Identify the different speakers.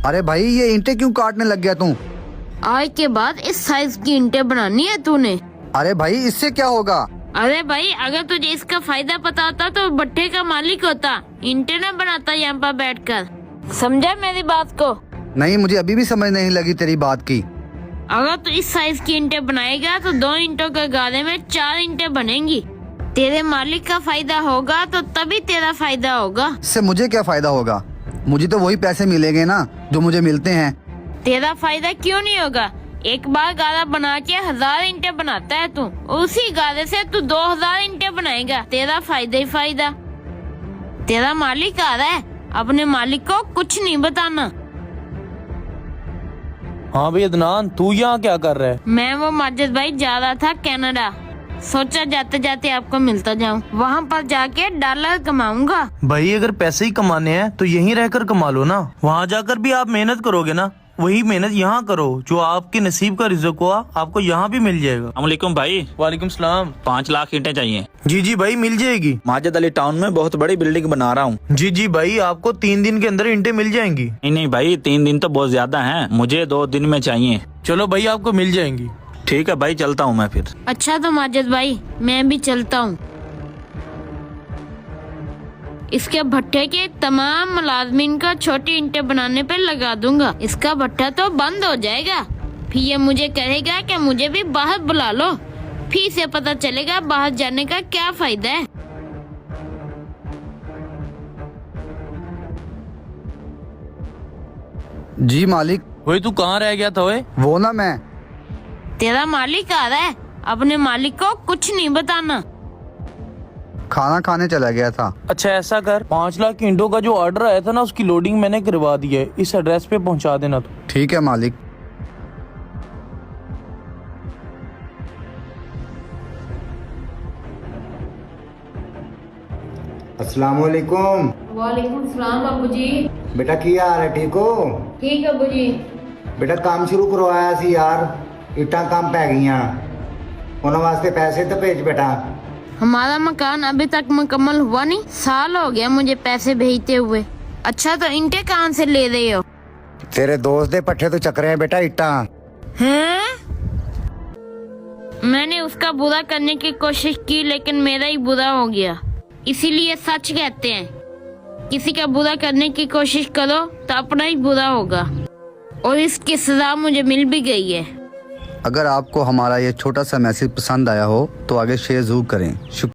Speaker 1: अरे भाई ये ईंटें क्यों काटने लग गया तू?
Speaker 2: आज के बाद इस साइज की ईंटें बनानी है तूने।
Speaker 1: अरे भाई इससे क्या होगा?
Speaker 2: अरे भाई अगर तुझे इसका फायदा पता होता तो भट्टे का मालिक होता, ईंटें न बनाता यहाँ पर बैठकर। समझा मेरी बात को?
Speaker 1: नहीं, मुझे अभी भी समझ नहीं लगी तेरी बात की।
Speaker 2: अगर तू इस साइज की ईंटें बनाएगा तो 2 ईंटों के गाले में 4 ईंटें बनेंगी। तेरे मालिक का फायदा होगा तो तभी तेरा फायदा होगा।
Speaker 1: इससे मुझे क्या फायदा होगा? मुझे तो वही पैसे मिलेंगे ना जो मुझे मिलते हैं।
Speaker 2: तेरा फायदा क्यों नहीं होगा? एक बार गाला बना के 1000 ईंटें बनाता है तू, उसी गाले से तू 2000 ईंटें बनाएगा। तेरा फायदा ही फायदा। तेरा मालिक आ रहा है, अपने मालिक को कुछ नहीं बताना।
Speaker 3: हाँ भाई अदनान, तू यहाँ क्या कर रहा है?
Speaker 2: मैं वो माजिद भाई जा रहा था कनाडा, सोचा जाते जाते आपको मिलता जाऊं। वहाँ पर जाके डॉलर कमाऊंगा।
Speaker 3: भाई अगर पैसे ही कमाने हैं तो यहीं रहकर कमा लो ना। वहाँ जाकर भी आप मेहनत करोगे ना, वही मेहनत यहाँ करो। जो आपके नसीब का रिज़्क हुआ आपको यहाँ भी मिल जाएगा।
Speaker 4: अस्सलामुअलैकुम भाई।
Speaker 3: वालेकुम सलाम।
Speaker 4: 5 लाख ईंटें चाहिए।
Speaker 3: जी भाई मिल जाएगी।
Speaker 4: माजिद अली टाउन में बहुत बड़ी बिल्डिंग बना रहा हूँ।
Speaker 3: जी भाई आपको 3 दिन के अंदर ईंटें मिल जाएंगी।
Speaker 4: नहीं भाई, 3 दिन तो बहुत ज्यादा हैं, मुझे 2 दिन में चाहिए।
Speaker 3: चलो भाई आपको मिल जाएंगी।
Speaker 4: ठीक है भाई, चलता हूँ मैं फिर।
Speaker 2: अच्छा तो माजिद भाई मैं भी चलता हूँ। इसके भट्टे के तमाम मुलाजमीन का छोटी ईंटें बनाने पे लगा दूंगा। इसका भट्टा तो बंद हो जाएगा। फिर ये मुझे कहेगा कि मुझे भी बाहर बुला लो। फिर से पता चलेगा बाहर जाने का क्या फायदा है।
Speaker 1: जी मालिक।
Speaker 3: वही तू कहाँ रह गया था? ओए
Speaker 1: वो ना मैं।
Speaker 2: तेरा मालिक आ रहा है, अपने मालिक को कुछ नहीं बताना।
Speaker 1: खाना खाने चला गया था।
Speaker 3: अच्छा ऐसा कर, 5 लाख ईंटों का जो ऑर्डर आया था ना, उसकी लोडिंग मैंने करवा दी है। इस एड्रेस पे पहुंचा देना तू।
Speaker 1: ठीक है मालिक।
Speaker 5: अस्सलामुअलैकुम।
Speaker 2: वालेकुम सलाम बाबूजी।
Speaker 5: बेटा की हाल है, ठीक हो?
Speaker 2: ठीक है बाबूजी।
Speaker 5: बेटा काम शुरू करवाया सी यार, इट्टां काम पै गईयां, उन्हां वास्ते पैसे तो भेज बेटा।
Speaker 2: हमारा मकान अभी तक मुकम्मल हुआ नहीं, साल हो गया मुझे पैसे भेजते हुए। अच्छा तो ईंटें कहाँ से ले रहे हो?
Speaker 5: तेरे दोस्त दे पट्ठे तो चक रहे हैं बेटा इट्टां।
Speaker 2: हैं? मैंने उसका बुरा करने की कोशिश की लेकिन मेरा ही बुरा हो गया। इसीलिए सच कहते हैं, किसी का बुरा करने की कोशिश करो तो अपना ही बुरा होगा। और इसकी सजा मुझे मिल भी गई है।
Speaker 1: अगर आपको हमारा ये छोटा सा मैसेज पसंद आया हो तो आगे शेयर जरूर करें। शुक्रिया।